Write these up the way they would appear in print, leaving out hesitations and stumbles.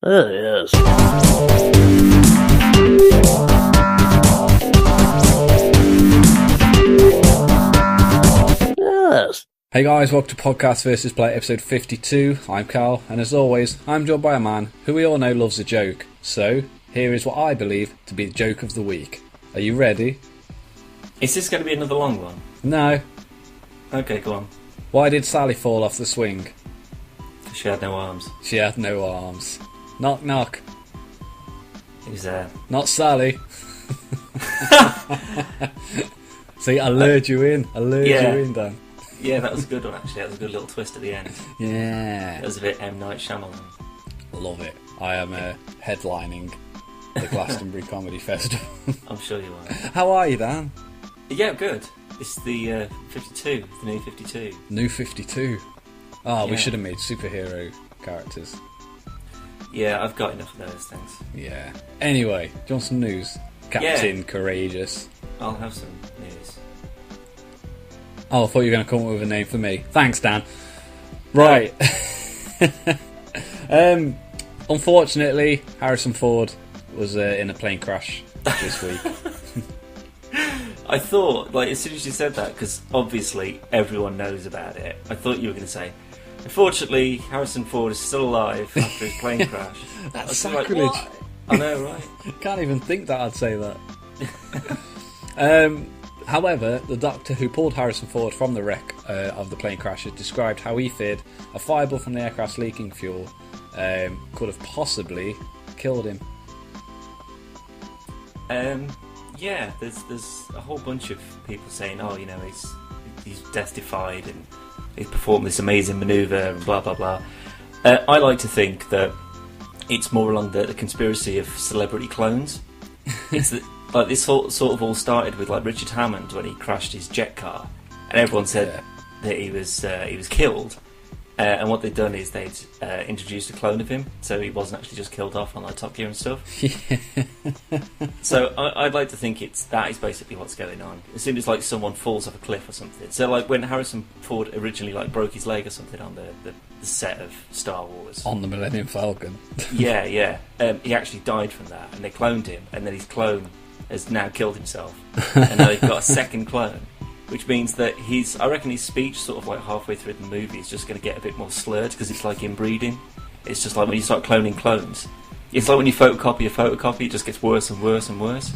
Oh, yes. Yes. Hey guys, welcome to Podcast vs. Play episode 52. I'm Carl, and as always, I'm joined by a man who we all know loves a joke. So, here is what I believe to be the joke of the week. Are you ready? Is this going to be another long one? No. Okay, go on. Why did Sally fall off the swing? She had no arms. She had no arms. Knock knock. Who's there? Not Sally. See, I lured you in. I lured you in, Dan. Yeah, that was a good one actually. That was a good little twist at the end. Yeah. That was a bit M. Night Shyamalan. Love it. I am headlining the Glastonbury Comedy Festival. I'm sure you are. How are you, Dan? Yeah, good. It's the 52, the new 52. New 52. Oh, Yeah. we should have made superhero characters. Yeah, I've got enough of those things. Yeah. Anyway, do you want some news? Captain Courageous. I'll have some news. Oh, I thought you were going to come up with a name for me. Thanks, Dan. Right. Unfortunately, Harrison Ford was in a plane crash this week. I thought, like, as soon as you said that, because obviously everyone knows about it, I thought you were going to say, unfortunately, Harrison Ford is still alive after his plane crash. That's Like, sacrilege. what? I know, right? Can't even think that I'd say that. However, the doctor who pulled Harrison Ford from the wreck of the plane crash has described how he feared a fireball from the aircraft's leaking fuel could have possibly killed him. Yeah, there's a whole bunch of people saying, oh, you know, he's death-defied and he's performed this amazing manoeuvre and blah, blah, blah. I like to think that it's more along the conspiracy of celebrity clones. It's like this sort of all started with like Richard Hammond when he crashed his jet car, and everyone said that he was killed. And what they'd done is they'd introduced a clone of him, so he wasn't actually just killed off on like Top Gear and stuff. So I'd like to think that is basically what's going on. As soon as like someone falls off a cliff or something. So like when Harrison Ford originally like broke his leg or something on the set of Star Wars. On the Millennium Falcon. Yeah. He actually died from that, and they cloned him, and then his clone has now killed himself, and now they've got a second clone. Which means that I reckon his speech sort of like halfway through the movie is just going to get a bit more slurred because it's like inbreeding. It's just like when you start cloning clones. It's like when you photocopy a photocopy, it just gets worse and worse and worse.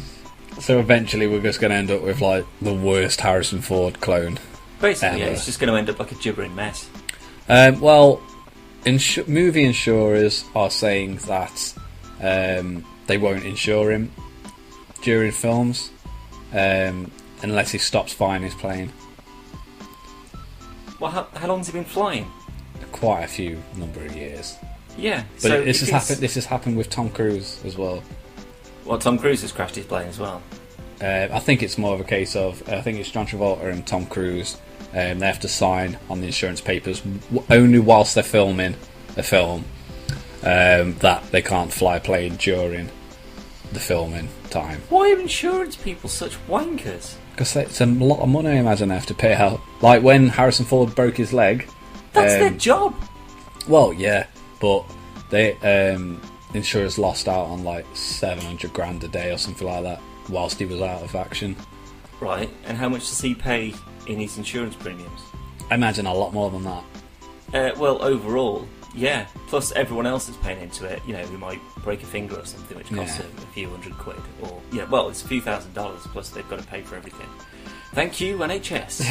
So eventually we're just going to end up with like the worst Harrison Ford clone. Basically, ever. yeah, it's just going to end up like a gibbering mess. Well, movie insurers are saying that they won't insure him during films. Unless he stops flying his plane. Well, how long has he been flying? Quite a few number of years. Yeah, But so this has happened with Tom Cruise as well. Well, Tom Cruise has crashed his plane as well. I think it's more of a case of I think it's John Travolta and Tom Cruise. They have to sign on the insurance papers only whilst they're filming a film that they can't fly a plane during the filming time. Why are insurance people such wankers? Because it's a lot of money, I imagine, they have to pay out. Like when Harrison Ford broke his leg. That's their job. Well, yeah, but they insurers lost out on like $700,000 a day or something like that whilst he was out of action. Right, and how much does he pay in his insurance premiums? I imagine a lot more than that. Well, overall, yeah. Plus everyone else is paying into it. You know, who might break a finger or something, which costs a few £100, or well, it's a few $1,000s. Plus they've got to pay for everything. Thank you, NHS.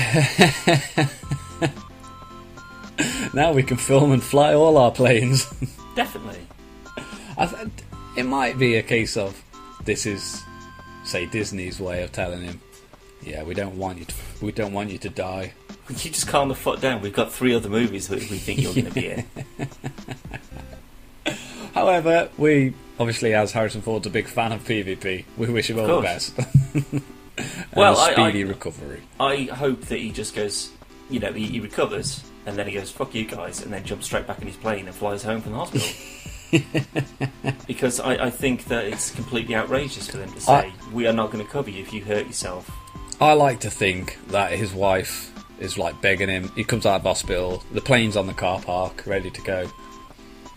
Now we can film and fly all our planes. Definitely. It might be a case of this is, say, Disney's way of telling him, yeah, we don't want you to die. You just calm the fuck down. We've got 3 other movies that we think you're going to be in. However, we obviously, as Harrison Ford's a big fan of PvP, we wish him all the best. Well, a speedy recovery. I hope that he just goes, you know, he recovers, and then he goes, fuck you guys, and then jumps straight back in his plane and flies home from the hospital. Because I think that it's completely outrageous for them to say, we are not going to cover you if you hurt yourself. I like to think that his wife is like begging him. He comes out of hospital, the plane's on the car park, ready to go.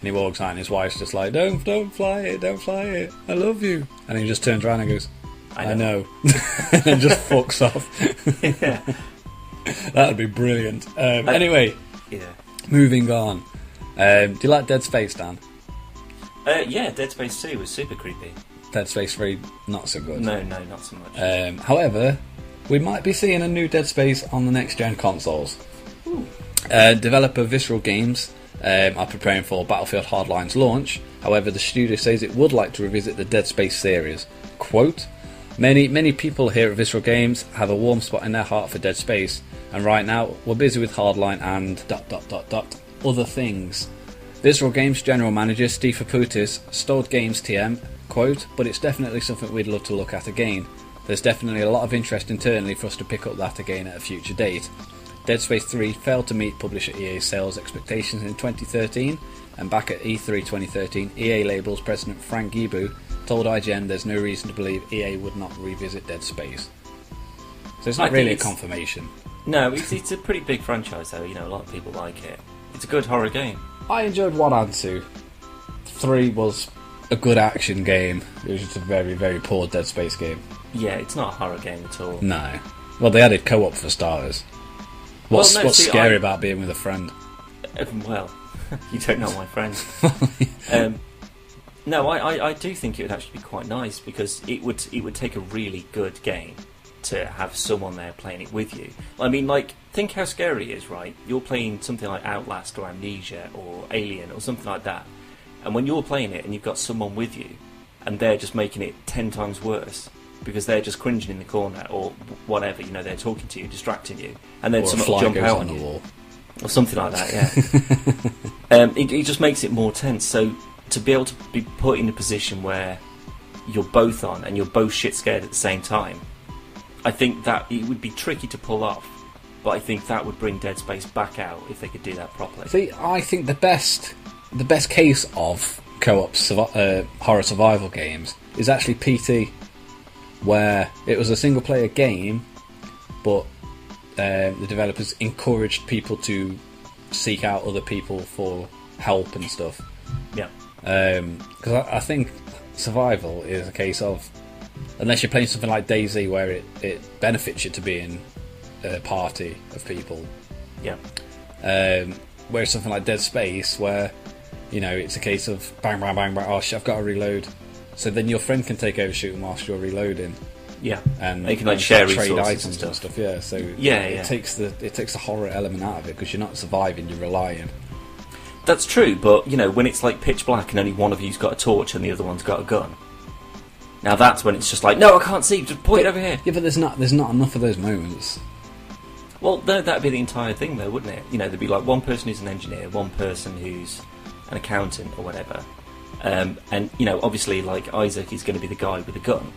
And he walks out and his wife's just like, don't fly it, I love you. And he just turns around and goes, I know. And just fucks off. Yeah. That would be brilliant. Anyway, moving on. Do you like Dead Space, Dan? Yeah, Dead Space 2 was super creepy. Dead Space 3, not so good. No, not so much. However, we might be seeing a new Dead Space on the next-gen consoles. Developer Visceral Games are preparing for Battlefield Hardline's launch. However, the studio says it would like to revisit the Dead Space series. Quote, Many people here at Visceral Games have a warm spot in their heart for Dead Space, and right now we're busy with Hardline and ... other things. Visceral Games General Manager Steve Aputis told Games TM, quote, but it's definitely something we'd love to look at again. There's definitely a lot of interest internally for us to pick up that again at a future date. Dead Space 3 failed to meet publisher EA's sales expectations in 2013, and back at E3 2013, EA Labels President Frank Gibu told IGN there's no reason to believe EA would not revisit Dead Space. So it's not really a confirmation. No, it's a pretty big franchise though, a lot of people like it. It's a good horror game. I enjoyed 1 and 2. 3 was a good action game. It was just a very, very poor Dead Space game. Yeah, it's not a horror game at all. No. Well, they added co-op for starters. What's scary about being with a friend? Well, you don't know my friend. No, I do think it would actually be quite nice because it would take a really good game to have someone there playing it with you. I mean, like, think how scary it is, right? You're playing something like Outlast or Amnesia or Alien or something like that, and when you're playing it and you've got someone with you and they're just making it 10 times worse because they're just cringing in the corner or whatever, they're talking to you, distracting you, and then someone will jump out on you wall. Or something like that, yeah. It just makes it more tense. So to be able to be put in a position where you're both on and you're both shit scared at the same time, I think that it would be tricky to pull off, but I think that would bring Dead Space back out if they could do that properly. See, I think the best case of co-op horror survival games is actually PT, where it was a single player game, but the developers encouraged people to seek out other people for help and stuff. Yeah. Because I think survival is a case of, unless you're playing something like DayZ where it benefits you to be in a party of people. Yeah. Whereas something like Dead Space where, it's a case of bang, bang, bang, bang, oh shit, I've got to reload. So then your friend can take over shooting whilst you're reloading. Yeah. And you can share trade items and stuff. Yeah. So it takes the horror element out of it because you're not surviving, you're relying. That's true, but when it's like pitch black and only one of you's got a torch and the other one's got a gun, now that's when it's just like, no, I can't see, just point it over here. Yeah, but there's not enough of those moments. Well, that'd be the entire thing, though, wouldn't it? There'd be like one person who's an engineer, one person who's an accountant or whatever, and obviously like Isaac is going to be the guy with the gun,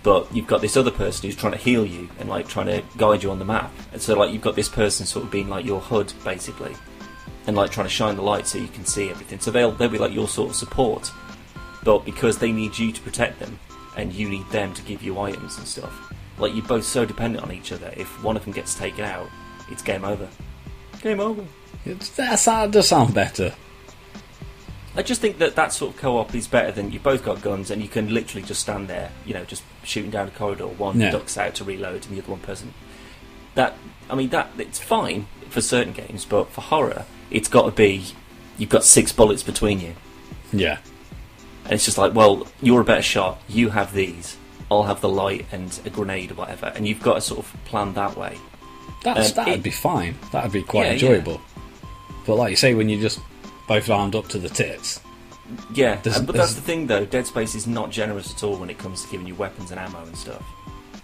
but you've got this other person who's trying to heal you and like trying to guide you on the map, and so like you've got this person sort of being like your HUD basically, and like trying to shine the light so you can see everything. So they'll be like your sort of support, but because they need you to protect them and you need them to give you items and stuff, like you're both so dependent on each other. If one of them gets taken out, it's game over. Game over. That does sound better. I just think that sort of co-op is better than you both got guns and you can literally just stand there, just shooting down a corridor. One ducks out to reload and the other one person. That it's fine for certain games, but for horror, it's got to be you've got 6 bullets between you. Yeah. And it's just like, well, you're a better shot. You have these. I'll have the light and a grenade or whatever, and you've got to sort of plan that way. That'd be fine. That'd be quite enjoyable. Yeah. But like you say, when you're just both armed up to the tits. Yeah, but that's the thing though. Dead Space is not generous at all when it comes to giving you weapons and ammo and stuff.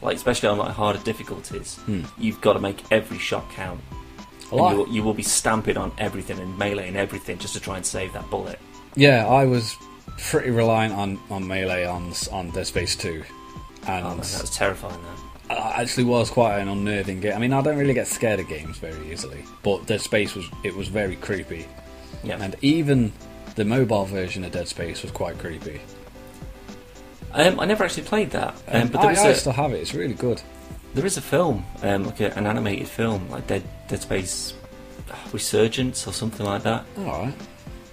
Like especially on like harder difficulties, you've got to make every shot count. And you will be stamping on everything and melee and everything just to try and save that bullet. Yeah, I was pretty reliant on melee on Dead Space 2. And that was terrifying though. It actually was quite an unnerving game. I mean, I don't really get scared of games very easily, but Dead Space was very creepy. Yeah. And even the mobile version of Dead Space was quite creepy. I never actually played that, but I still have it. It's really good. There is a film, like an animated film, like Dead Space Resurgence or something like that. All right.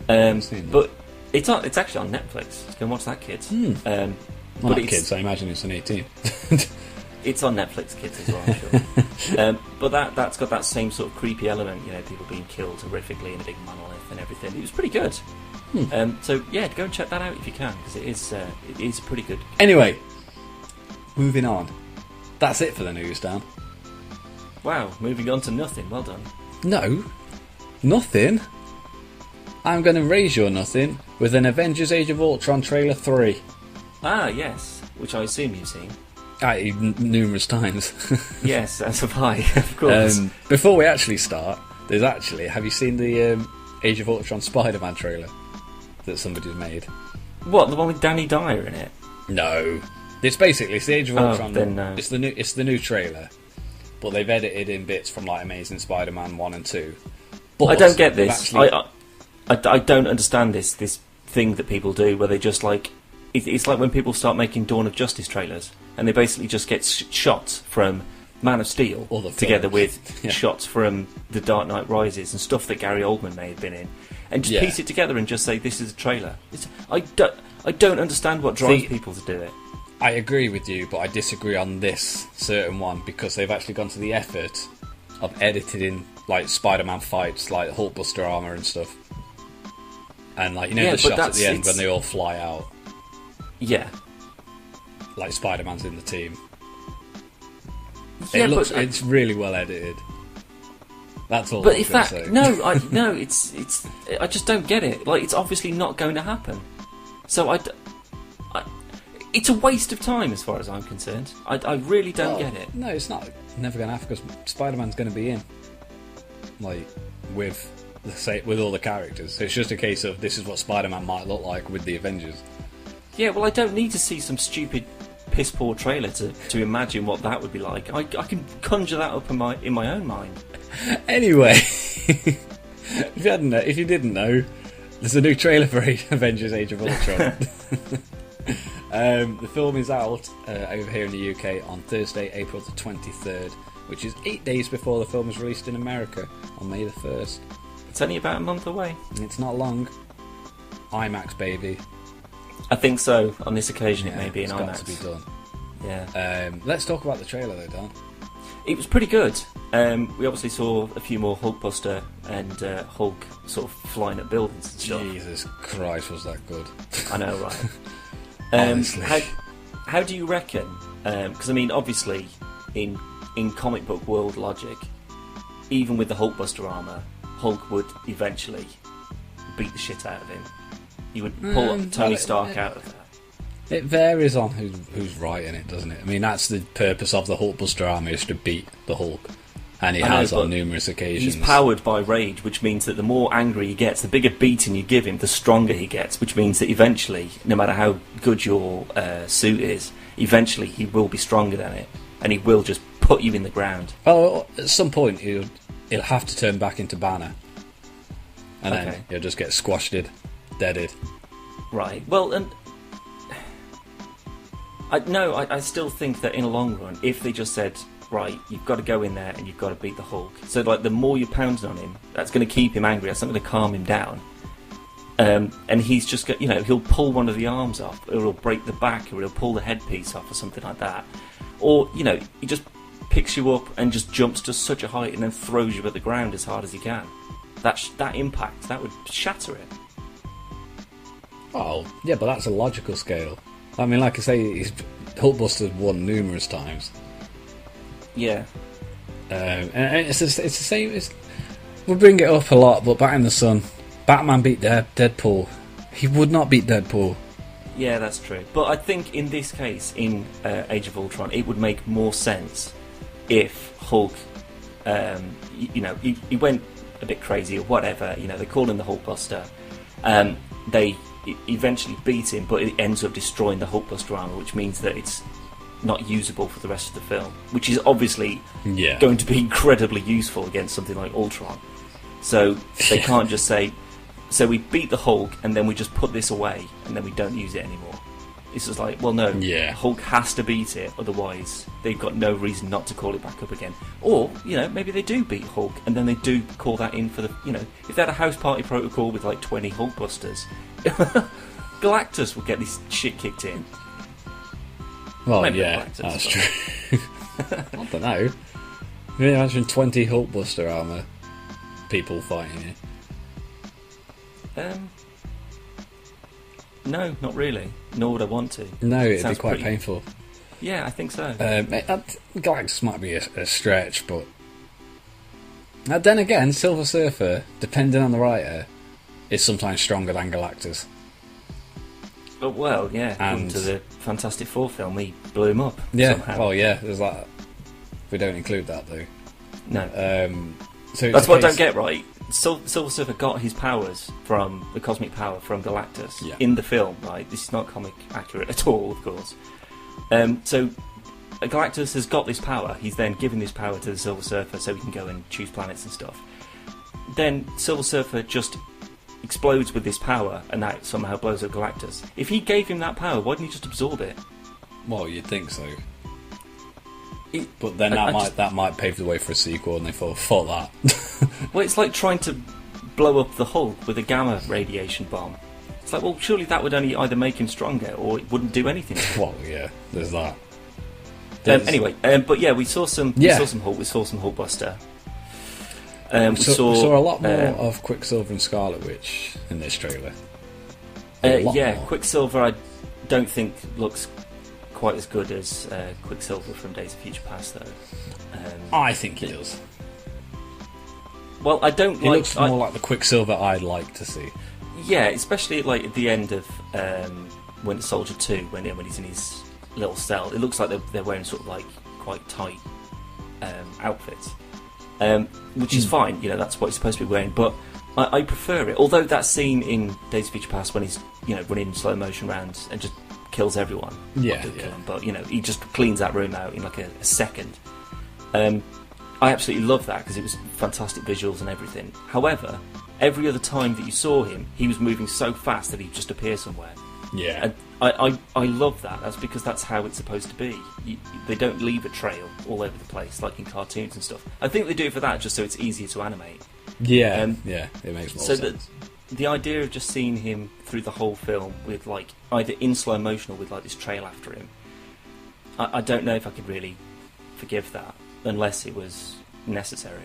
But it's actually on Netflix. Go and watch that, kids. Well, but not kids, I imagine it's an 18. It's on Netflix, kids, as well, I'm sure. But that's got that same sort of creepy element, people being killed horrifically in a big monolith and everything. It was pretty good. So yeah, go and check that out if you can, because it is pretty good. Anyway, moving on. That's it for the news, Dan. Wow, moving on to nothing. Well done. No, nothing. I'm going to raise your nothing with an Avengers Age of Ultron trailer 3. Ah, yes, which I assume you've seen. Numerous times. Yes, as have I, of course. Before we actually start, have you seen the Age of Ultron Spider-Man trailer that somebody's made? What, the one with Danny Dyer in it? No, it's the Age of Ultron. Then no. It's the new trailer, but they've edited in bits from like Amazing Spider-Man 1 and 2. But I don't get this. I don't understand this thing that people do where they just like. It's like when people start making Dawn of Justice trailers, and they basically just get shots from Man of Steel together with shots from The Dark Knight Rises and stuff that Gary Oldman may have been in, and just piece it together and just say this is a trailer. I don't understand what drives people to do it. I agree with you, but I disagree on this certain one because they've actually gone to the effort of editing like Spider-Man fights, like Hulkbuster armor and stuff, and like the shot at the end when they all fly out. Yeah. Like Spider-Man's in the team. Yeah, it's really well edited. That's all. But I'm if gonna that say. it's I just don't get it. Like, it's obviously not going to happen. So it's a waste of time as far as I'm concerned. I really don't get it. No, it's not never going to happen because Spider-Man's going to be in, like with all the characters. So it's just a case of this is what Spider-Man might look like with the Avengers. Yeah, well, I don't need to see some stupid, piss-poor trailer to imagine what that would be like. I can conjure that up in my own mind. Anyway, if you didn't know, there's a new trailer for Avengers Age of Ultron. The film is out over here in the UK on Thursday, April the 23rd, which is 8 days before the film is released in America on May the 1st. It's only about a month away. It's not long. IMAX, baby. I think so. On this occasion, it may be in IMAX. It's got to be done. Yeah. Let's talk about the trailer, though, Dan. It was pretty good. We obviously saw a few more Hulkbuster and Hulk sort of flying at buildings and stuff. Jesus Christ, was that good? I know, right? Honestly. How do you reckon? Because I mean, obviously, in comic book world logic, even with the Hulkbuster armor, Hulk would eventually beat the shit out of him. You would pull Tony Stark out of that. It varies on who's writing it, doesn't it? I mean, that's the purpose of the Hulkbuster armor, is to beat the Hulk. And he has on numerous occasions. He's powered by rage, which means that the more angry he gets, the bigger beating you give him, the stronger he gets, which means that eventually, no matter how good your suit is, eventually he will be stronger than it, and he will just put you in the ground. Well, at some point he'll have to turn back into Banner. And then he'll just get squashed, deaded. Right. Well, and I still think that in the long run, if they just said, right, you've got to go in there and you've got to beat the Hulk. So, like, the more you're pounding on him, that's going to keep him angry. That's not going to calm him down. And he's just, he'll pull one of the arms off, or he'll break the back, or he'll pull the headpiece off, or something like that. Or, he just picks you up and just jumps to such a height and then throws you at the ground as hard as he can. That impact, that would shatter it. Oh, yeah, but that's a logical scale. I mean, like I say, Hulkbuster's won numerous times. Yeah. And it's the same. We bring it up a lot, but back in the sun, Batman beat Deadpool. He would not beat Deadpool. Yeah, that's true. But I think in this case, in Age of Ultron, it would make more sense if Hulk, he went a bit crazy or whatever. They call him the Hulkbuster. They eventually beat him, but it ends up destroying the Hulkbuster armor, which means that it's not usable for the rest of the film, which is obviously going to be incredibly useful against something like Ultron. So they can't just say, so we beat the Hulk and then we just put this away and then we don't use it anymore. It's just like, well, no, Yeah. Hulk has to beat it, otherwise they've got no reason not to call it back up again. Or, maybe they do beat Hulk, and then they do call that in for the, if they had a house party protocol with like 20 Hulkbusters, Galactus would get this shit kicked in. Well, Maybe yeah, Galactus, that's true. I don't know. You imagine 20 Hulkbuster armour people fighting you. No, not really. Nor would I want to. No, it'd Sounds be quite pretty- painful. Yeah, I think so. Galactus might be a stretch, but then again, Silver Surfer, depending on the writer, is sometimes stronger than Galactus. Oh, well, yeah. According to the Fantastic Four film, he blew him up. Yeah. Somehow. Oh, yeah. There's that. We don't include that though. No. So That's what I don't get right. Silver Surfer got his powers from the cosmic power from Galactus in the film, right? This is not comic accurate at all, of course. So Galactus has got this power. He's then given this power to the Silver Surfer so he can go and choose planets and stuff. Then Silver Surfer just explodes with this power, and that somehow blows up Galactus. If he gave him that power, why didn't he just absorb it? Well, you'd think so. But then that might pave the way for a sequel, and they thought that. Well, it's like trying to blow up the Hulk with a gamma radiation bomb. It's like, well, surely that would only either make him stronger, or it wouldn't do anything. Well, yeah, there's that. Anyway, but yeah, we saw some Hulk. We saw some Hulkbuster. We saw a lot more of Quicksilver and Scarlet Witch in this trailer. Yeah, more. Quicksilver I don't think looks quite as good as Quicksilver from Days of Future Past, though. I think he does. Well, I don't He looks more like the Quicksilver I'd like to see. Yeah, especially like at the end of Winter Soldier 2, when he's in his little cell. It looks like they're wearing sort of like quite tight outfits, which is fine. That's what he's supposed to be wearing. But I prefer it. Although that scene in Days of Future Past when he's running in slow motion around and just kills everyone. Yeah. Kill him, but he just cleans that room out in like a second. I absolutely love that because it was fantastic visuals and everything. However, every other time that you saw him, he was moving so fast that he'd just appear somewhere. Yeah. And I love that. That's because that's how it's supposed to be. They don't leave a trail all over the place like in cartoons and stuff. I think they do it for that just so it's easier to animate. Yeah. Yeah, it makes more sense. So the idea of just seeing him through the whole film with like either in slow motion or with like this trail after him, I don't know if I could really forgive that unless it was necessary.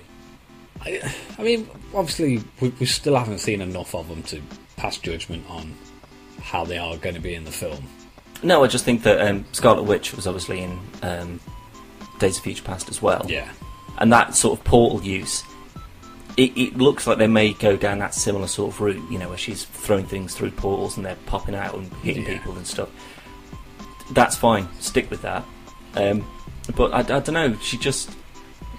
I mean, obviously, we still haven't seen enough of them to pass judgment on how they are going to be in the film. No, I just think that Scarlet Witch was obviously in Days of Future Past as well. Yeah. And that sort of portal use, it looks like they may go down that similar sort of route, where she's throwing things through portals and they're popping out and hitting people and stuff. That's fine, stick with that. But I don't know,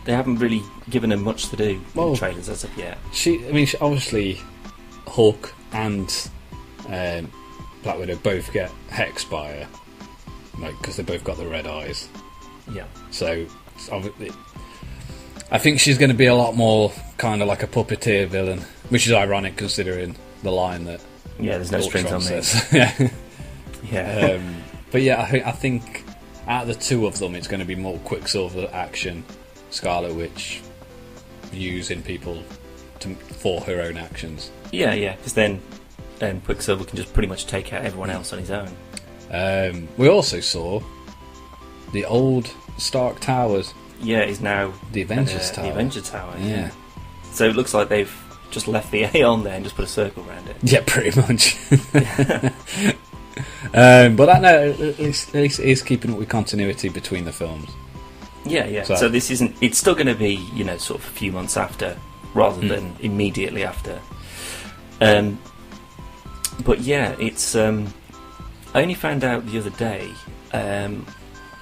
they haven't really given her much to do in the trailers as of yet. She obviously, Hulk and Black Widow both get hexed by her, because they both got the red eyes. Yeah. So, I think she's going to be a lot more kind of like a puppeteer villain, which is ironic considering the line that there's no strings on me. Yeah. Yeah. But yeah, I think out of the two of them, it's going to be more Quicksilver action, Scarlet Witch using people for her own actions. Yeah, because then Quicksilver can just pretty much take out everyone else on his own. We also saw the old Stark Towers. Yeah, it's now the Avengers Tower. The Avengers Tower. Yeah. So it looks like they've just left the A on there and just put a circle around it. Yeah, pretty much. But I know at least it is keeping up with continuity between the films. Yeah. So this isn't. It's still going to be sort of a few months after, rather than immediately after. But yeah, it's. I only found out the other day.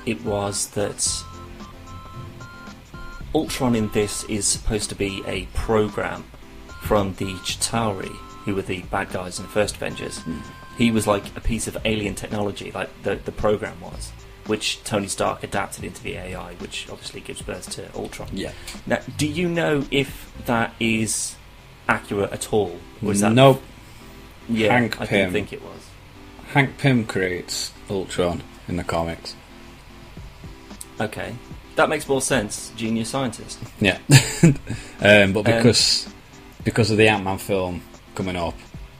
It was that Ultron in this is supposed to be a program from the Chitauri, who were the bad guys in the first Avengers. He was like a piece of alien technology, like the program was, which Tony Stark adapted into the AI, which obviously gives birth to Ultron. Yeah. Now, do you know if that is accurate at all? Or is that nope. Yeah, Hank I Pym. didn't think it was. Hank Pym creates Ultron in the comics. Okay, that makes more sense. Genius scientist. Yeah, but because of the Ant-Man film coming up,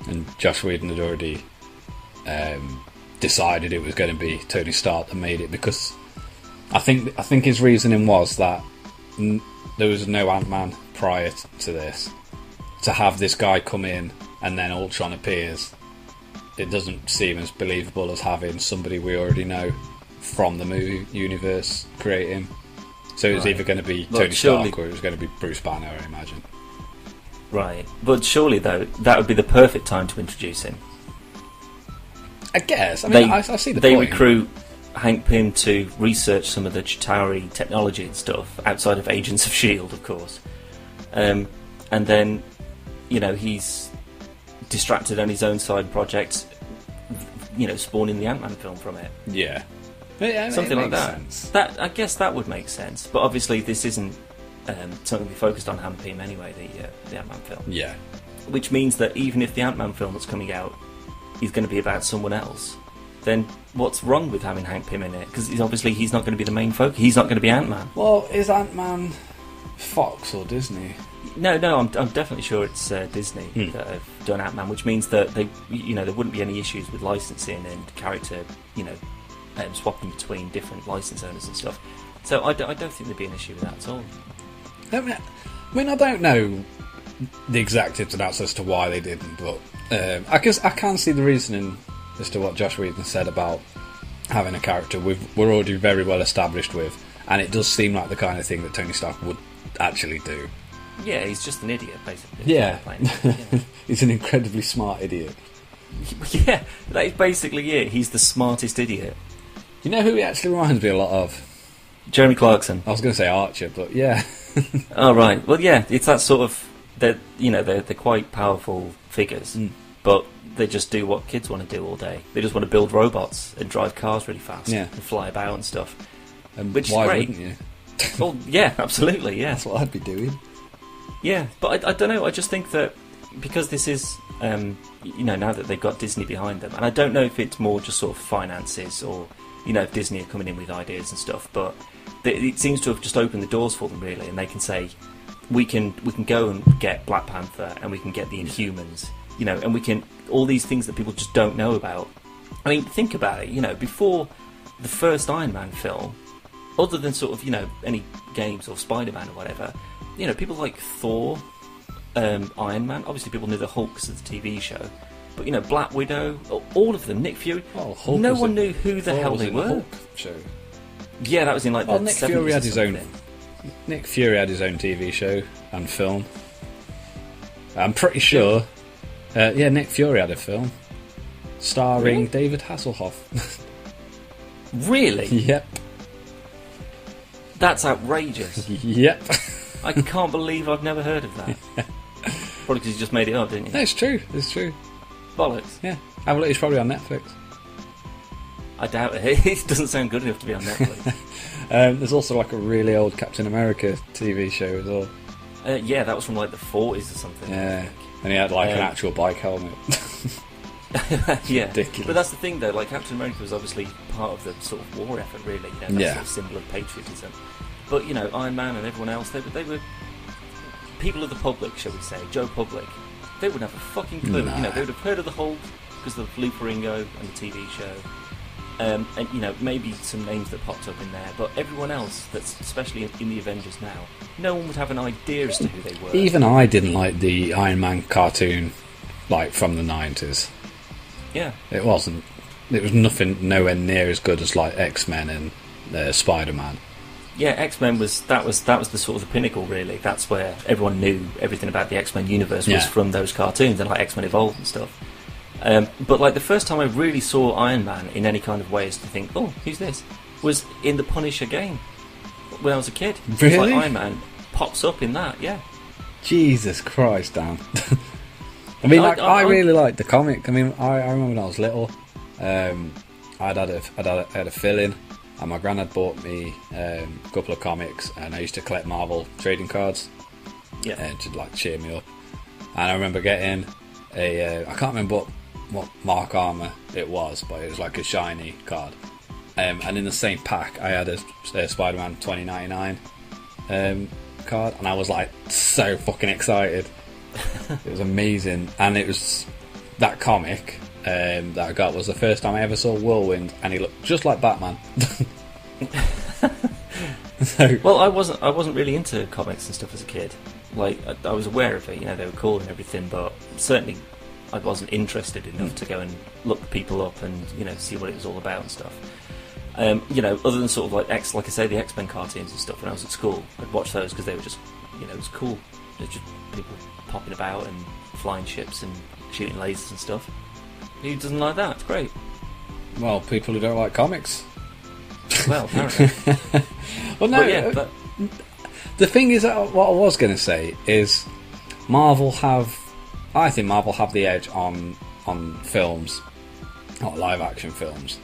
and Joss Whedon had already decided it was going to be Tony Stark that made it, because I think his reasoning was that there was no Ant-Man prior to this. To have this guy come in and then Ultron appears, it doesn't seem as believable as having somebody we already know from the movie universe create him. So it was either going to be Tony Stark or it was going to be Bruce Banner, I imagine. Right, but surely though that would be the perfect time to introduce him. I guess. I mean, I see the point. They recruit Hank Pym to research some of the Chitauri technology and stuff outside of Agents of S.H.I.E.L.D., of course. And then, he's distracted on his own side projects, spawning the Ant-Man film from it. Yeah. Something like that. Sense. I guess that would make sense. But obviously this isn't something we focused on Hank Pym anyway, the Ant-Man film. Yeah. Which means that even if the Ant-Man film that's coming out is going to be about someone else, then what's wrong with having Hank Pym in it? Because he's not going to be the main focus. He's not going to be Ant-Man. Well, is Ant-Man Fox or Disney? No, I'm definitely sure it's Disney that have done Ant-Man, which means that there wouldn't be any issues with licensing and character, swapping between different license owners and stuff. So I don't think there'd be an issue with that at all. I don't know the exact ins and outs as to why they didn't, but I can see the reasoning as to what Joss Whedon said about having a character we're already very well established with, and it does seem like the kind of thing that Tony Stark would actually do. Yeah, he's just an idiot, basically. Yeah. He's an incredibly smart idiot. Yeah, that is basically it. He's the smartest idiot. You know who he actually reminds me a lot of? Jeremy Clarkson. I was going to say Archer, but yeah. Oh, right. Well, yeah, it's that sort of... They're quite powerful figures, but they just do what kids want to do all day. They just want to build robots and drive cars really fast and fly about and stuff. Which why is great. wouldn't you? Well, yeah, absolutely, yeah. That's what I'd be doing. Yeah, but I don't know, I just think that because this is, now that they've got Disney behind them, and I don't know if it's more just sort of finances or, if Disney are coming in with ideas and stuff, but it seems to have just opened the doors for them, really, and they can say, we can go and get Black Panther, and we can get the Inhumans, and we can, all these things that people just don't know about. I mean, think about it, before the first Iron Man film, other than sort of, any games or Spider-Man or whatever, people like Thor, Iron Man, obviously people knew the Hulk because of the TV show, but Black Widow, all of them, Nick Fury, no one knew who the hell they were. Hulk show. Yeah, that was in like the 70s. Nick Fury had his own TV show and film. I'm pretty sure. Nick Fury had a film starring David Hasselhoff. Really? Yep. That's outrageous. Yep. I can't believe I've never heard of that. Probably because you just made it up, didn't you? No, it's true. It's true. Bollocks. Yeah. Have a look. It's probably on Netflix. I doubt it. It doesn't sound good enough to be on Netflix. There's also like a really old Captain America TV show as well. Yeah, that was from like the 40s or something. Yeah. And he had like an actual bike helmet. Yeah. Ridiculous. But that's the thing though, like Captain America was obviously part of the sort of war effort, really, that sort of symbol of patriotism. But Iron Man and everyone else, they were people of the public, shall we say, Joe Public. They wouldn't have a fucking clue. Nah. They would have heard of the Hulk because of Lou Ferrigno and the TV show, and maybe some names that popped up in there. But everyone else, that's especially in the Avengers now, no one would have an idea as to who they were. Even I didn't like the Iron Man cartoon, like from the 90s. Yeah, it wasn't. It was nowhere near as good as like X-Men and Spider-Man. Yeah, X-Men was the sort of the pinnacle, really. That's where everyone knew everything about the X-Men universe was from those cartoons and like X-Men Evolved and stuff. But like the first time I really saw Iron Man in any kind of way is to think, oh, who's this? Was in the Punisher game when I was a kid. Really? It's like Iron Man pops up in that, yeah. Jesus Christ, Dan. I mean, I really liked the comic. I mean, I remember when I was little, I had a fill-in, and my granddad bought me a couple of comics, and I used to collect Marvel trading cards, to like cheer me up. And I remember getting I can't remember what what Mark Armour it was, but it was like a shiny card. And in the same pack, I had a Spider-Man 2099 card, and I was like so fucking excited. It was amazing, and it was that comic that I got was the first time I ever saw Whirlwind, and he looked just like Batman. So, well, I wasn't really into comics and stuff as a kid. Like, I was aware of it, you know, they were cool and everything, but certainly I wasn't interested enough to go and look people up and, you know, see what it was all about and stuff. You know, other than sort of like like I say, the X-Men cartoons and stuff when I was at school, I'd watch those because they were just, you know, it was cool. There's just people popping about and flying ships and shooting lasers and stuff. Who doesn't like that? It's great. well, people who don't like comics. Well, apparently. Well, no, but yeah, but the thing is, what I was going to say is, I think Marvel have the edge on films, not live action films,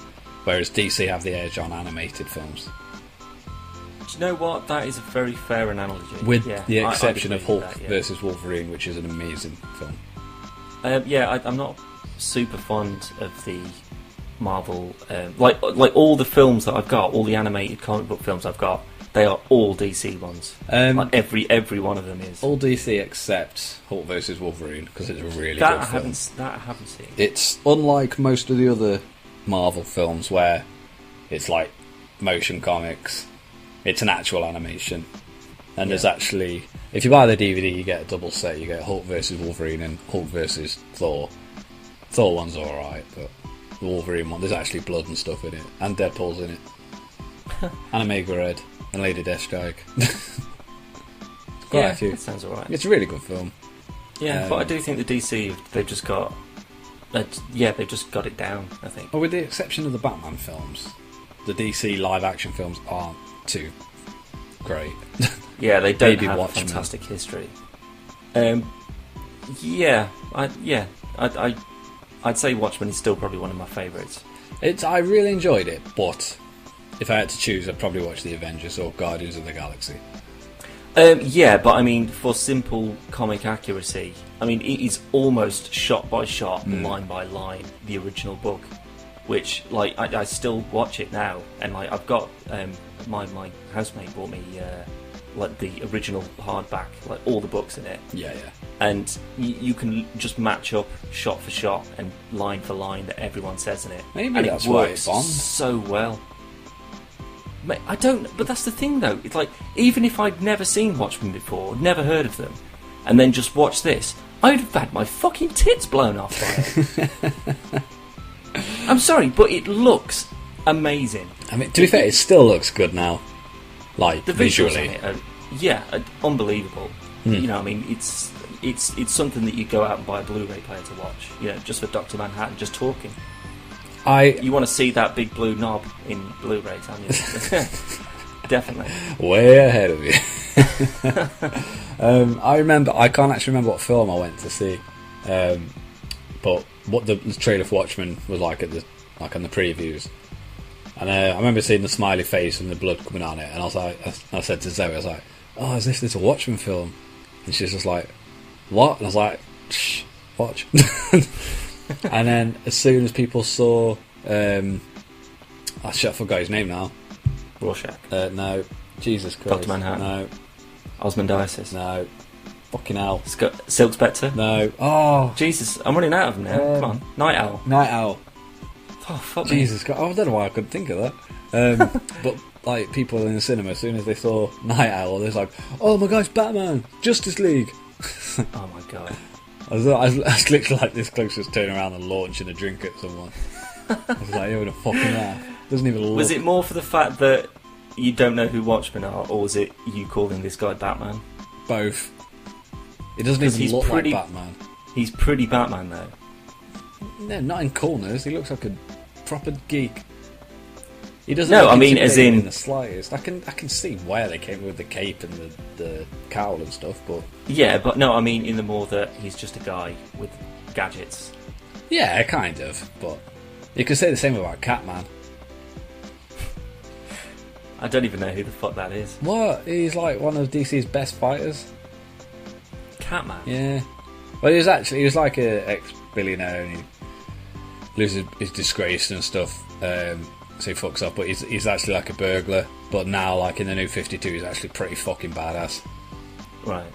whereas DC have the edge on animated films. do you know what? That is a very fair analogy. With yeah, the exception of Hulk that, yeah. versus Wolverine, which is an amazing film. I'm not super fond of the Marvel, like all the films that I've got, all the animated comic book films I've got, they are all DC ones. Like every one of them is. All DC except Hulk versus Wolverine, because it's a really that good film. That I haven't seen. It's unlike most of the other Marvel films where it's like motion comics. It's an actual animation. And there's actually, if you buy the DVD, you get a double set. You get Hulk versus Wolverine and Hulk versus Thor. Thor one's alright, but the Wolverine one, there's actually blood and stuff in it. And Deadpool's in it. And Omega Red. And Lady Deathstrike. Quite a few. That sounds alright. It's a really good film. Yeah, but I do think the DC, they've just got it down, I think. Well, with the exception of the Batman films, the DC live action films aren't too great. Yeah, they don't Maybe have a Watchmen. fantastic history. I'd say Watchmen is still probably one of my favourites. I really enjoyed it, but if I had to choose, I'd probably watch the Avengers or Guardians of the Galaxy. But I mean, for simple comic accuracy, I mean, it is almost shot by shot, line by line, the original book. Which, like, I still watch it now, and like I've got my housemate bought me like the original hardback, like all the books in it. Yeah. And you can just match up shot for shot and line for line that everyone says in it. Maybe and that's it why works it bombed. so well. Mate, I don't, but that's the thing though. It's like, even if I'd never seen Watchmen before, never heard of them, and then just watched this, I'd have had my fucking tits blown off by it. I'm sorry, but it looks amazing. I mean, to be fair, it still looks good now. Like, The visuals visually. on it are unbelievable. You know, I mean, it's something that you go out and buy a Blu-ray player to watch. You know, just for Dr. Manhattan just talking. You want to see that big blue knob in Blu-ray, don't you? Definitely. Way ahead of you. I can't actually remember what film I went to see, but what the trailer for Watchmen was like on the previews, and I remember seeing the smiley face and the blood coming on it, and I said to Zoe, I was like, "Oh, is this a Watchmen film?" And she's just like, "What?" And I was like, "Shh, watch." And then as soon as people saw, I forgot his name now. Rorschach. No, Jesus Christ. Dr. Manhattan. No, Osmondiasis. no, fucking hell. Silk Spectre. No. Oh, Jesus, I'm running out of them now. Come on. Night Owl. Night Owl. Oh, fuck Jesus Christ. I don't know why I couldn't think of that. But like people in the cinema, as soon as they saw Night Owl, they're like, "Oh my gosh, Batman, Justice League." me. Oh my god. I was literally like this close to turning around and launching a drink at someone. I was like, "You're gonna fucking laugh." Doesn't even look. Was it more for the fact that you don't know who Watchmen are, or was it you calling this guy Batman? Both. It doesn't 'Cause even he's look pretty- like Batman. He's pretty Batman though. No, not in corners. He looks like a proper geek. He doesn't. No, look I mean, as intimidating in- the slightest. I can see where they came with the cape and the cowl and stuff, but Yeah, but no, I mean in the more that he's just a guy with gadgets. yeah, kind of. But you could say the same about Catman. I don't even know who the fuck that is. What? He's like one of DC's best fighters. Catman. Yeah. Well, he was like a ex-billionaire, and loses his disgrace and stuff. So he fucks up, but he's actually like a burglar. But now, like in the new 52, he's actually pretty fucking badass. Right.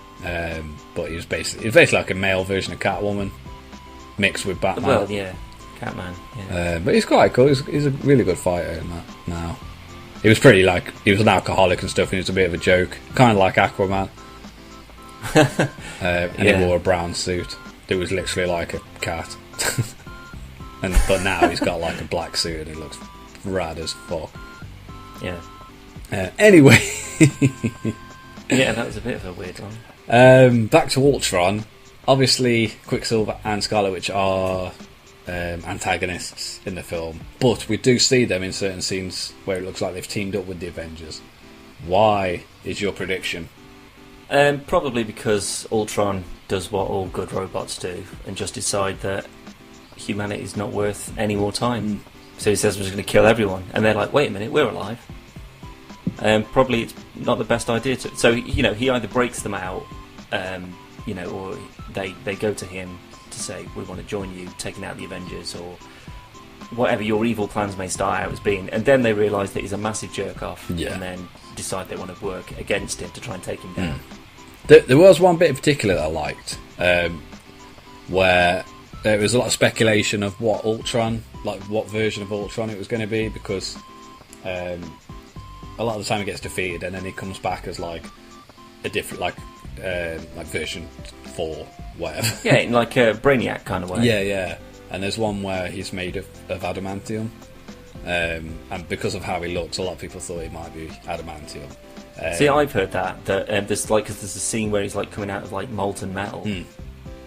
But he's basically like a male version of Catwoman mixed with Batman. Well, yeah, Catman. Yeah. But he's quite cool. He's a really good fighter in that now. He was pretty like he was an alcoholic and stuff, and he was a bit of a joke, kind of like Aquaman. And he wore a brown suit. It was literally like a cat. But now he's got like a black suit, and he looks rad as fuck. Yeah. Anyway. Yeah, that was a bit of a weird one. Back to Ultron. Obviously, Quicksilver and Scarlet Witch are antagonists in the film, but we do see them in certain scenes where it looks like they've teamed up with the Avengers. Why is your prediction? Probably because Ultron does what all good robots do and just decide that humanity is not worth any more time. So he says we're just going to kill everyone, and they're like, wait a minute, we're alive. Probably it's not the best idea to. So he either breaks them out, or they go to him to say we want to join you, taking out the Avengers or whatever your evil plans may start out as being, and then they realise that he's a massive jerk off, and then decide they want to work against him to try and take him down. There was one bit in particular that I liked, where there was a lot of speculation of what Ultron, like what version of Ultron it was going to be, because a lot of the time he gets defeated and then he comes back as like a different, like version 4, whatever. Yeah, in like a Brainiac kind of way. Yeah. And there's one where he's made of adamantium, and because of how he looks, a lot of people thought he might be adamantium. See, I've heard that there's a scene where he's like coming out of like molten metal,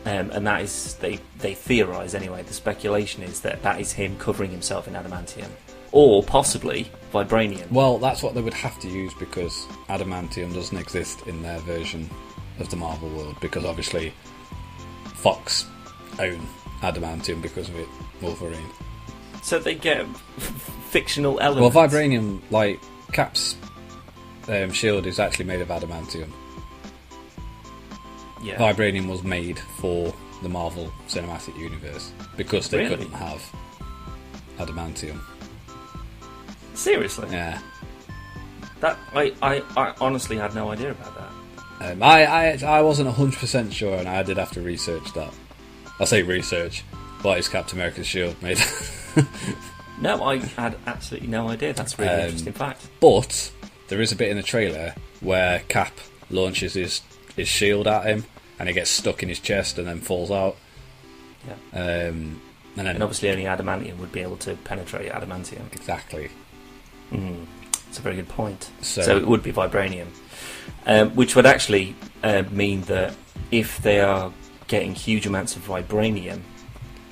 and that is they theorise anyway. The speculation is that is him covering himself in adamantium, or possibly vibranium. Well, that's what they would have to use, because adamantium doesn't exist in their version of the Marvel world, because obviously Fox own adamantium because of it, Wolverine. So they get fictional elements. Well, vibranium, like Cap's shield, is actually made of adamantium. Yeah. Vibranium was made for the Marvel Cinematic Universe because they couldn't have adamantium. Seriously? Yeah. That I honestly had no idea about that. I wasn't 100% sure, and I did have to research that. I say research. What is Captain America's shield made? No, I had absolutely no idea. That's a really interesting fact. But there is a bit in the trailer where Cap launches his shield at him, and it gets stuck in his chest and then falls out. Yeah. And obviously only adamantium would be able to penetrate adamantium. Exactly. That's a very good point. So it would be vibranium. Which would actually mean that if they are getting huge amounts of vibranium,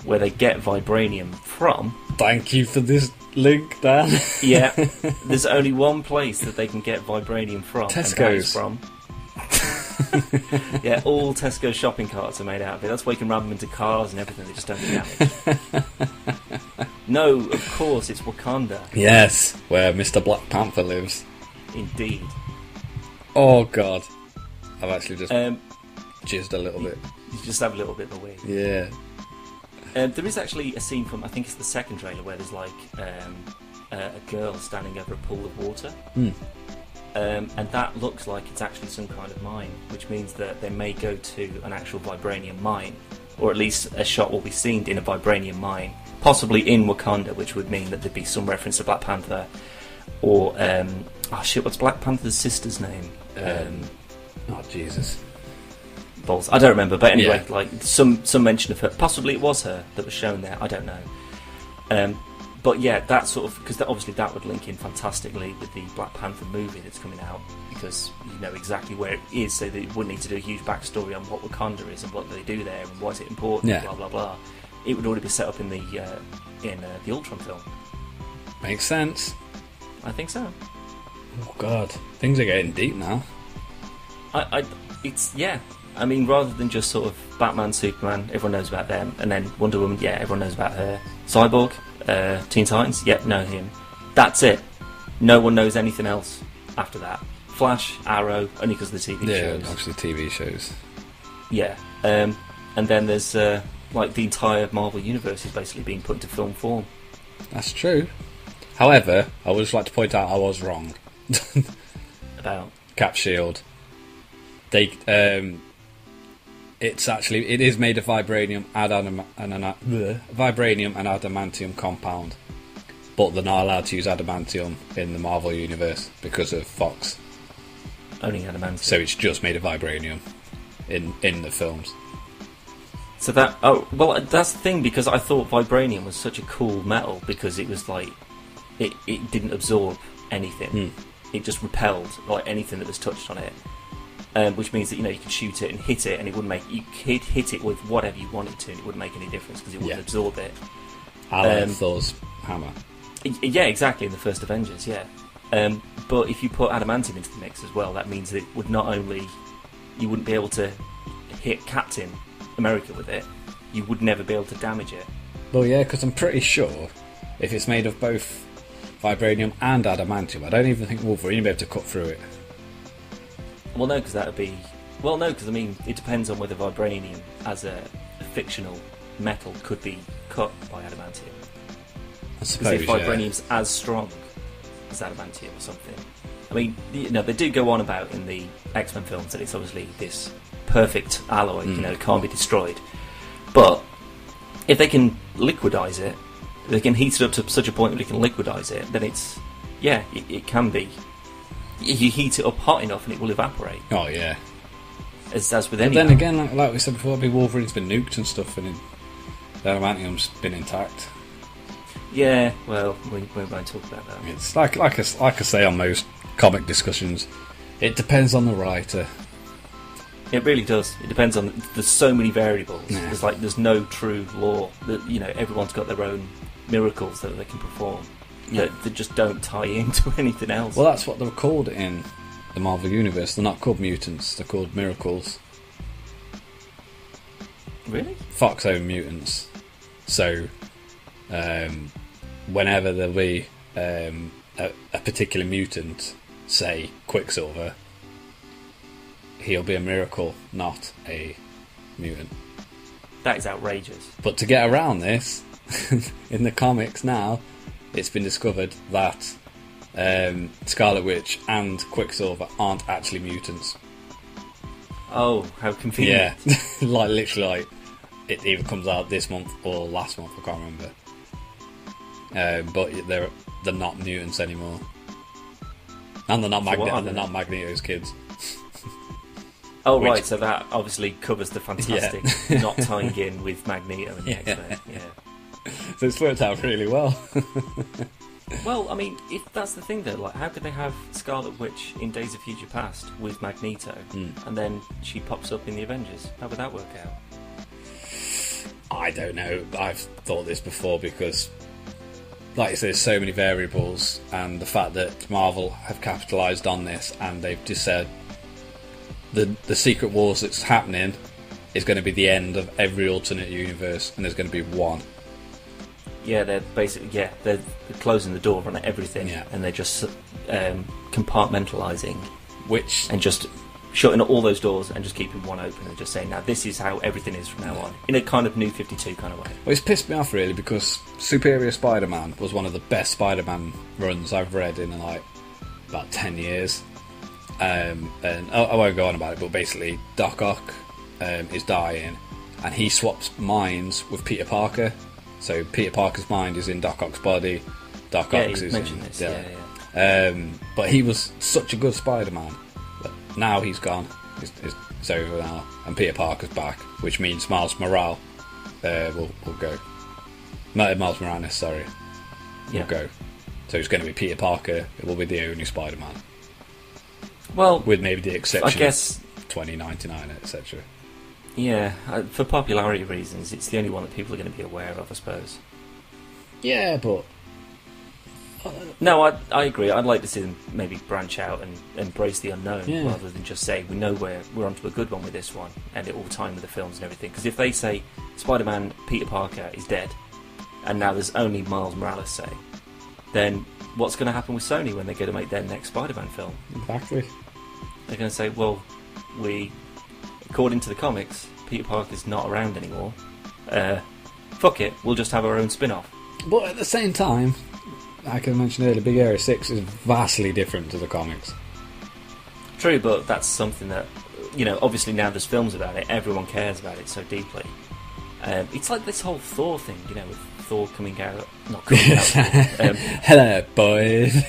where they get vibranium from... Thank you for this link, Dan. Yeah, there's only one place that they can get vibranium from. Tesco's. And yeah, all Tesco shopping carts are made out of it. That's why you can ram them into cars and everything. They just don't get damaged. No, of course, it's Wakanda. Yes, where Mr. Black Panther lives. Indeed. Oh, God. I've actually just jizzed a little bit. You just have a little bit of a wee. Yeah. There is actually a scene from, I think it's the second trailer, where there's like a girl standing over a pool of water. And that looks like it's actually some kind of mine, which means that they may go to an actual vibranium mine, or at least a shot will be seen in a vibranium mine, possibly in Wakanda, which would mean that there'd be some reference to Black Panther, or what's Black Panther's sister's name? Oh, Jesus. Balls. I don't remember, but anyway, like some mention of her. Possibly it was her that was shown there. I don't know. But yeah, that sort of, because obviously that would link in fantastically with the Black Panther movie that's coming out, because you know exactly where it is, so that you wouldn't need to do a huge backstory on what Wakanda is and what they do there and why is it important, blah blah blah. It would already be set up in the Ultron film. Makes sense. I think so. Oh God, things are getting deep now. I mean, rather than just sort of Batman, Superman, everyone knows about them, and then Wonder Woman, yeah, everyone knows about her. Cyborg, Teen Titans, yep, know him. That's it. No one knows anything else after that. Flash, Arrow, only because of the TV shows. Yeah, obviously TV shows. Yeah, and then there's like the entire Marvel universe is basically being put into film form. That's true. However, I would just like to point out I was wrong. About Cap Shield. They, it is made of vibranium and adamantium compound, but they're not allowed to use adamantium in the Marvel universe because of Fox. Only adamantium. So it's just made of vibranium in the films. So that's the thing, because I thought vibranium was such a cool metal because it was like it didn't absorb anything. It just repelled like anything that was touched on it. Which means that you could shoot it and hit it, and it wouldn't make you could hit it with whatever you wanted to, and it wouldn't make any difference because it wouldn't absorb it. Thor's hammer. Yeah, exactly. In the first Avengers, yeah. But if you put adamantium into the mix as well, that means that it would not only you wouldn't be able to hit Captain America with it, you would never be able to damage it. Well, yeah, because I'm pretty sure if it's made of both vibranium and adamantium, I don't even think Wolverine would be able to cut through it. Well, no, because that would be... Well, no, because, I mean, it depends on whether vibranium, as a fictional metal, could be cut by adamantium. I suppose, because if vibranium's as strong as adamantium or something... I mean, they do go on about in the X-Men films that it's obviously this perfect alloy, it can't be destroyed. But if they can liquidize it, they can heat it up to such a point that they can liquidize it, then it's... Yeah, it can be... You heat it up hot enough and it will evaporate. Oh, yeah. As with any... But then again, like we said before, Wolverine's been nuked and stuff, and the adamantium's been intact. Yeah, well, we won't talk about that. It's like I say on most comic discussions, it depends on the writer. It really does. It depends on... There's so many variables. Yeah. There's no true law. Everyone's got their own miracles that they can perform. That just don't tie into anything else. Well, that's what they're called in the Marvel Universe. They're not called mutants, they're called miracles. Really? Fox own mutants. So, whenever there'll be a particular mutant, say Quicksilver, he'll be a miracle, not a mutant. That is outrageous. But to get around this, in the comics now, it's been discovered that Scarlet Witch and Quicksilver aren't actually mutants. Oh, how convenient. Yeah, literally, it either comes out this month or last month, I can't remember. But they're not mutants anymore. And they're not Magneto's kids. Oh, right, so that obviously covers the fantastic not tying in with Magneto and the X-Men. Yeah. So it's worked out really well. Well, I mean, if that's the thing though, like, how could they have Scarlet Witch in Days of Future Past with Magneto, and then she pops up in the Avengers? How would that work out? I don't know. I've thought this before because, like I say, there's so many variables, and the fact that Marvel have capitalised on this, and they've just said the Secret Wars that's happening is going to be the end of every alternate universe, and there's going to be one. Yeah, they're basically they're closing the door on everything, and they're just compartmentalising, and just shutting all those doors and just keeping one open and just saying, now this is how everything is from now on, in a kind of New 52 kind of way. Well, it's pissed me off really because Superior Spider-Man was one of the best Spider-Man runs I've read in like about 10 years, and I won't go on about it, but basically Doc Ock is dying, and he swaps minds with Peter Parker. So Peter Parker's mind is in Doc Ock's body. Doc Ock's is in... This. But he was such a good Spider-Man. But now he's gone. It's over now. And Peter Parker's back, which means Miles Morales will go. Not Miles Morales, sorry. Will go. So it's going to be Peter Parker. It will be the only Spider-Man. Well, with maybe the exception I guess, of 2099, etc. Yeah, for popularity reasons, it's the only one that people are going to be aware of, I suppose. Yeah, but... No, I agree. I'd like to see them maybe branch out and embrace the unknown, rather than just say, we know we're onto a good one with this one, and it will time with the films and everything. Because if they say, Spider-Man, Peter Parker is dead, and now there's only Miles Morales, say, then what's going to happen with Sony when they go to make their next Spider-Man film? Exactly. They're going to say, well, according to the comics, Peter Parker's not around anymore, fuck it, we'll just have our own spin-off. But at the same time, like I mentioned earlier, Big Area 6 is vastly different to the comics. True, but that's something that, obviously now there's films about it, everyone cares about it so deeply. It's like this whole Thor thing, with Thor coming out, not coming out. Hello, boys.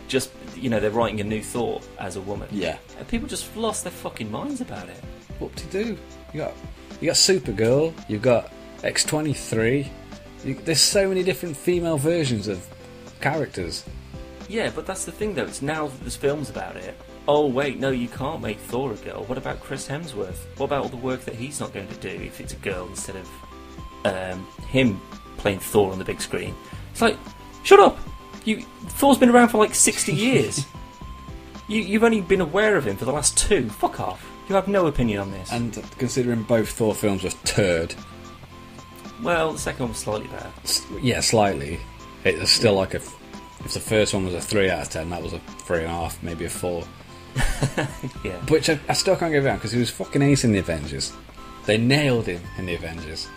Just, they're writing a new Thor as a woman. Yeah. And people just lost their fucking minds about it. What to do? You got Supergirl, you've got X-23. There's so many different female versions of characters. Yeah, but that's the thing though, it's now that there's films about it. Oh wait, no, you can't make Thor a girl. What about Chris Hemsworth? What about all the work that he's not going to do if it's a girl instead of him playing Thor on the big screen? It's like, shut up! Thor's been around for like 60 years. You've only been aware of him for the last 2. Fuck off. You have no opinion on this. And considering both Thor films were turd. Well, the second one was slightly better. Yeah, slightly. It was still like if the first one was a 3 out of 10, that was a 3.5, maybe a 4. Yeah. Which I still can't get around because he was fucking ace in the Avengers. They nailed him in the Avengers.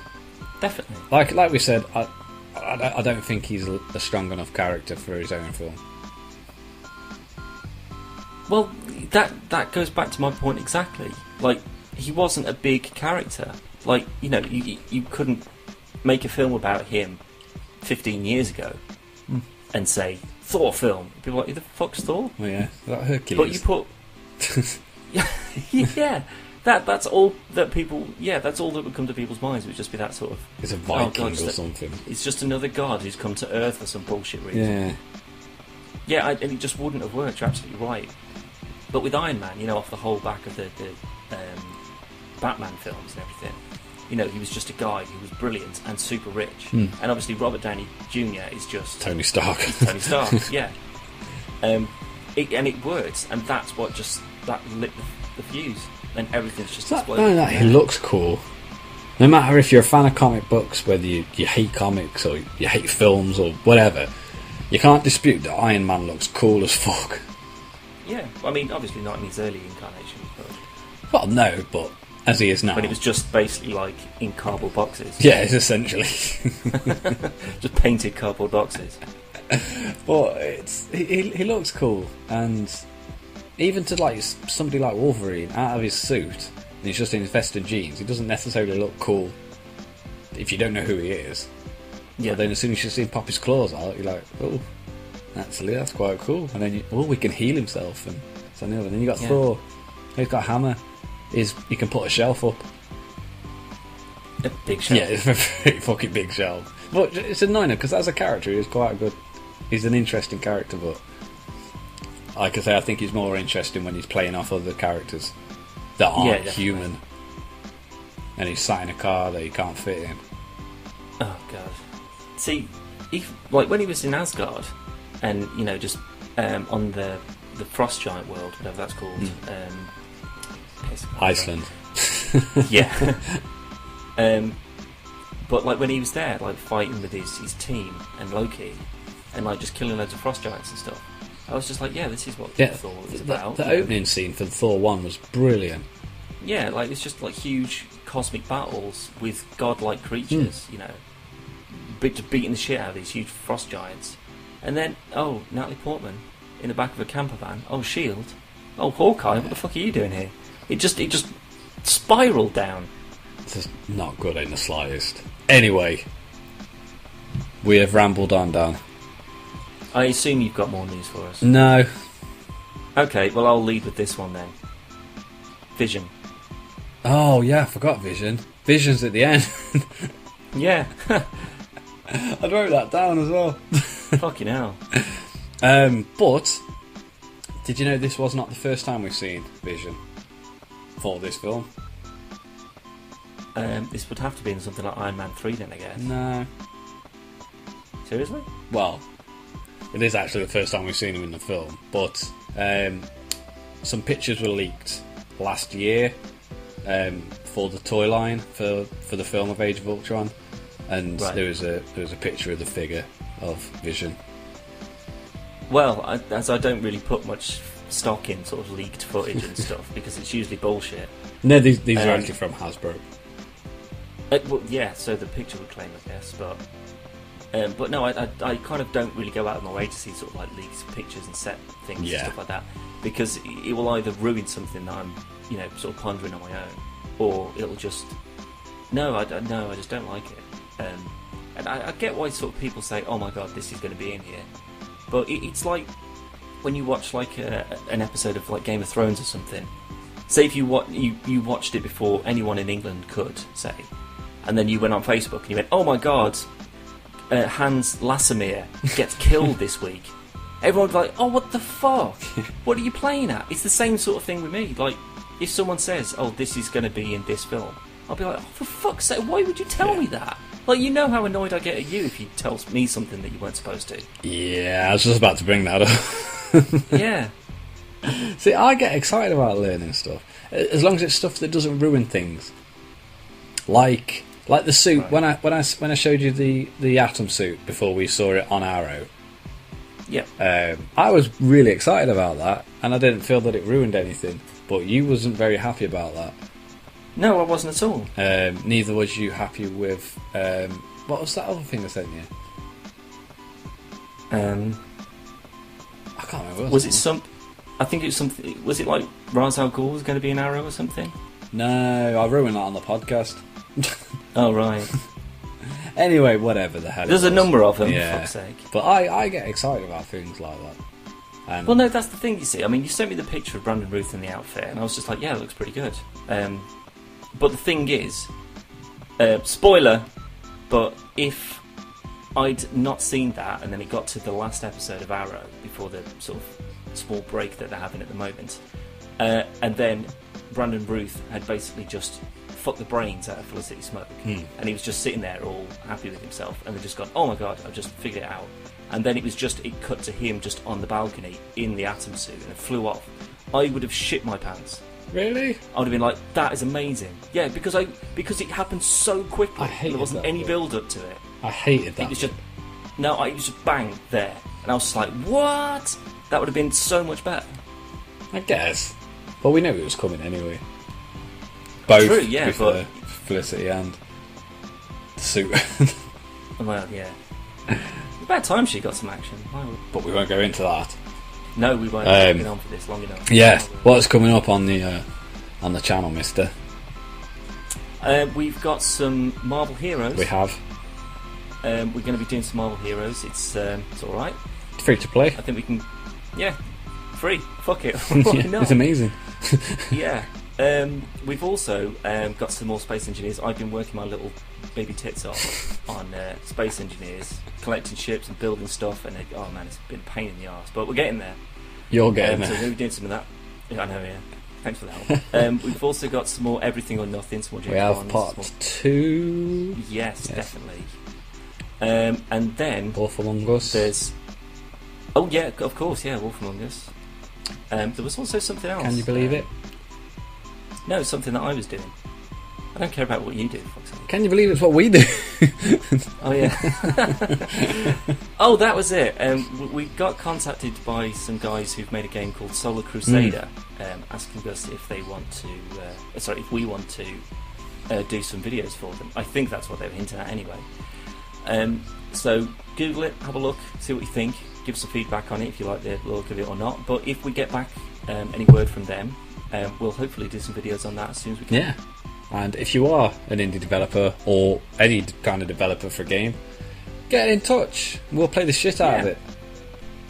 Definitely. Like we said, I don't think he's a strong enough character for his own film. Well, that goes back to my point exactly. Like, he wasn't a big character. Like, you couldn't make a film about him 15 years ago and say, Thor film. People are like, who the fuck's Thor? Well, yeah, that Hercules. But you put... yeah, that's all that people... Yeah, that's all that would come to people's minds. It would just be that sort of... It's a Viking or something. It's just another god who's come to Earth for some bullshit reason. Yeah. Yeah, and it just wouldn't have worked, you're absolutely right. But with Iron Man, off the whole back of the Batman films and everything, he was just a guy who was brilliant and super rich. And obviously Robert Downey Jr. is just... Tony Stark. Tony Stark, yeah. And it works, and that's what just... That lit the fuse, and everything's just exploded. No, he looks cool. No matter if you're a fan of comic books, whether you hate comics or you hate films or whatever, you can't dispute that Iron Man looks cool as fuck. Yeah, I mean, obviously not in his early incarnation, but... Well, no, but as he is now. But it was just basically like in cardboard boxes. Yeah, it's essentially. Just painted cardboard boxes. But he looks cool, and even to like somebody like Wolverine out of his suit, and he's just in his vest and jeans, he doesn't necessarily look cool if you don't know who he is. Yeah. But then as soon as you see him pop his claws out, you're like, oh, actually that's quite cool. And then we can heal himself, and so and then you got Thor. He's got a hammer. You can put a shelf up. A big shelf. Yeah, it's a very fucking big shelf. But it's annoying because as a character, he's quite good. He's an interesting character, but like I say, I think he's more interesting when he's playing off other characters that aren't human. And he's sat in a car that he can't fit in. Oh god! See, like when he was in Asgard, and just on the Frost Giant world, whatever that's called. Iceland. Yeah. But like when he was there, like fighting with his team and Loki, and like just killing loads of frost giants and stuff, I was just like, yeah, this is what Thor is about. The opening scene for Thor 1 was brilliant. Yeah, like it's just like huge cosmic battles with godlike creatures, just beating the shit out of these huge frost giants. And then, Natalie Portman in the back of a camper van. Oh, S.H.I.E.L.D. Oh, Hawkeye, what the fuck are you doing here? It just spiraled down. It's not good in the slightest. Anyway, we have rambled on, Dan. I assume you've got more news for us. No. Okay, well I'll lead with this one then. Vision. Oh yeah, I forgot Vision. Vision's at the end. Yeah. I wrote that down as well. Fucking hell. But did you know this was not the first time we've seen Vision for this film? This would have to be in something like Iron Man 3 then, I guess. No. Seriously? Well, it is actually the first time we've seen him in the film, but some pictures were leaked last year for the toy line for the film of Age of Ultron, and there was a picture of the figure of Vision. Well, as I don't really put much stock in sort of leaked footage and stuff because it's usually bullshit. No, these are actually from Hasbro. Well, yeah, so the picture would claim, I guess, but no, I kind of don't really go out of my way to see sort of like leaks, pictures and set things and stuff like that, because it will either ruin something that I'm, you know, sort of pondering on my own, or it'll just I just don't like it. And I get why sort of people say, oh my god, this is going to be in here, but it's like when you watch like an episode of like Game of Thrones or something. Say if you watched it before anyone in England could, say, and then you went on Facebook and you went, oh my god, Hans Lassemeer gets killed this week. Everyone would be like, oh, what the fuck? What are you playing at? It's the same sort of thing with me. Like, if someone says, oh, this is going to be in this film, I'll be like, oh, for fuck's sake, why would you tell me that? Like, you know how annoyed I get at you if you tell me something that you weren't supposed to. Yeah, I was just about to bring that up. Yeah. See, I get excited about learning stuff, as long as it's stuff that doesn't ruin things. Like the suit. Right. When I showed you the Atom suit before we saw it on Arrow. Yeah. I was really excited about that, and I didn't feel that it ruined anything. But you wasn't very happy about that. No, I wasn't at all. Neither was you happy with what was that other thing I sent you? I can't remember. Was it some? I think it was something. Was it like Ra's al Ghul was going to be an Arrow or something? No, I ruined that on the podcast. Oh right. Anyway, whatever the hell. There's a number of them, for fuck's sake. But I get excited about things like that. And well, no, that's the thing, you see. I mean, you sent me the picture of Brandon Routh in the outfit, and I was just like, yeah, it looks pretty good. But the thing is, spoiler, but if I'd not seen that, and then it got to the last episode of Arrow, before the sort of small break that they're having at the moment, and then Brandon Routh had basically just fucked the brains out of Felicity Smoke, and he was just sitting there all happy with himself, and they just gone, oh my god, I've just figured it out. And then it cut to him just on the balcony in the Atom suit, and it flew off. I would have shit my pants. Really? I would have been like, that is amazing. Yeah, because it happened so quickly. There wasn't any build up to it. I hated that. It was just bang there, and I was just like, what? That would have been so much better. I guess, but we knew it was coming anyway. Both, true, yeah, but Felicity and the suit. Well, yeah. About time she got some action. But we won't go into that. No, we won't. We've been on for this long enough. Yeah. What's coming up on the channel, Mister? We've got some Marvel Heroes. We have. We're going to be doing some Marvel Heroes. It's all right. Free to play. I think we can. Yeah, free. Fuck it. Yeah, it's amazing. Yeah. We've also got some more Space Engineers. I've been working my little baby tits off on Space Engineers, collecting ships and building stuff, and oh man, it's been a pain in the arse, but we're getting there. You're getting there. So we're going to be doing some of that. Yeah, I know, yeah. Thanks for the help. We've also got some more Everything or Nothing, some more James We have Bonds, part 2. Yes, definitely. And then Wolf Among Us. There's... Oh yeah, of course, yeah, Wolf Among Us. There was also something else. Can you believe it? No, it's something that I was doing. I don't care about what you do, fuck's sake. Can you believe it's what we do? Oh yeah. Oh, that was it. We got contacted by some guys who've made a game called Solar Crusader, asking us if they want to. If we want to do some videos for them. I think that's what they were hinting at anyway. So Google it, have a look, see what you think. Give some feedback on it if you like the look of it or not. But if we get back any word from them, we'll hopefully do some videos on that as soon as we can. Yeah. And if you are an indie developer or any kind of developer for a game, get in touch. We'll play the shit out of it.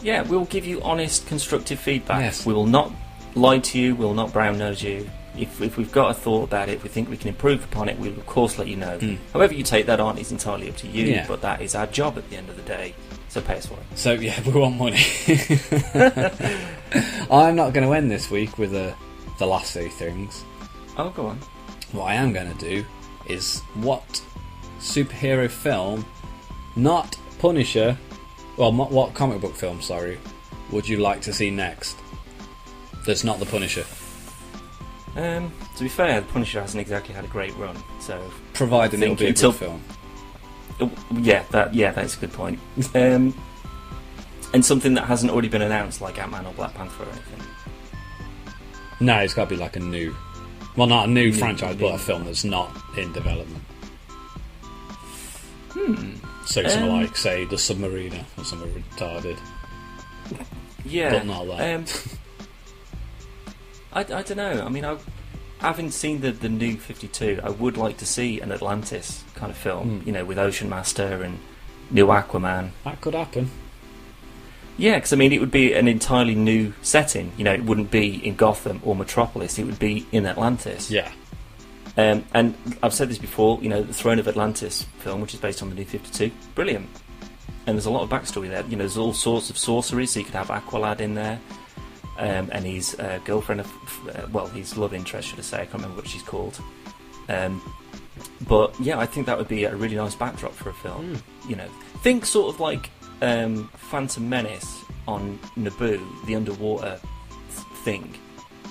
Yeah, we'll give you honest, constructive feedback. Yes. We will not lie to you. We will not brown nose you. If we've got a thought about it, if we think we can improve upon it, we'll of course let you know. However you take that on is entirely up to you, but that is our job at the end of the day. So pay us for it. So yeah, we want money. I'm not going to end this week with the last 3 things. Oh, go on. What I am going to do is what superhero film, not Punisher, well, what comic book film, sorry, would you like to see next? That's not the Punisher. To be fair, the Punisher hasn't exactly had a great run, so providing it'll be a good film. Yeah, that's a good point. And something that hasn't already been announced, like Ant-Man or Black Panther or anything. No, it's got to be like a new. Well, not a new franchise, but a film that's not in development. So something like, say, the Submariner or something retarded. Yeah. But not that. I don't know. I mean, having seen the new 52, I would like to see an Atlantis kind of film, with Ocean Master and new Aquaman. That could happen. Yeah, because I mean, it would be an entirely new setting. It wouldn't be in Gotham or Metropolis. It would be in Atlantis. Yeah. And I've said this before. The Throne of Atlantis film, which is based on the new 52, brilliant. And there's a lot of backstory there. There's all sorts of sorceries. So you could have Aqualad in there, and his girlfriend, his love interest, should I say? I can't remember what she's called. But yeah, I think that would be a really nice backdrop for a film. Think sort of like Phantom Menace on Naboo, the underwater thing,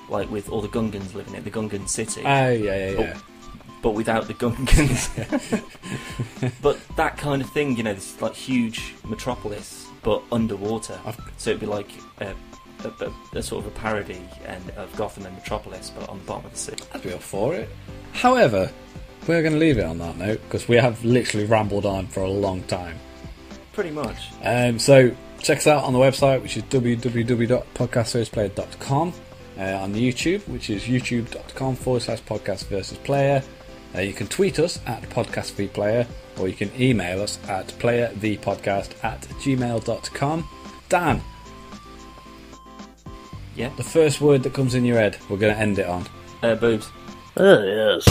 like with all the Gungans living in the Gungan city. Oh, yeah. But without the Gungans. But that kind of thing, this like huge metropolis, but underwater. So it'd be like a sort of a parody of Gotham and Metropolis, but on the bottom of the sea. I'd be all for it. However, we're going to leave it on that note, because we have literally rambled on for a long time. Pretty much. So check us out on the website, which is www.podcastversusplayer.com, on YouTube, which is youtube.com/podcast-versus-player. You can tweet us at podcastvplayer, or you can email us at playerthepodcast@gmail.com. Dan, yeah, the first word that comes in your head, we're going to end it on. Boobs. Oh, yes.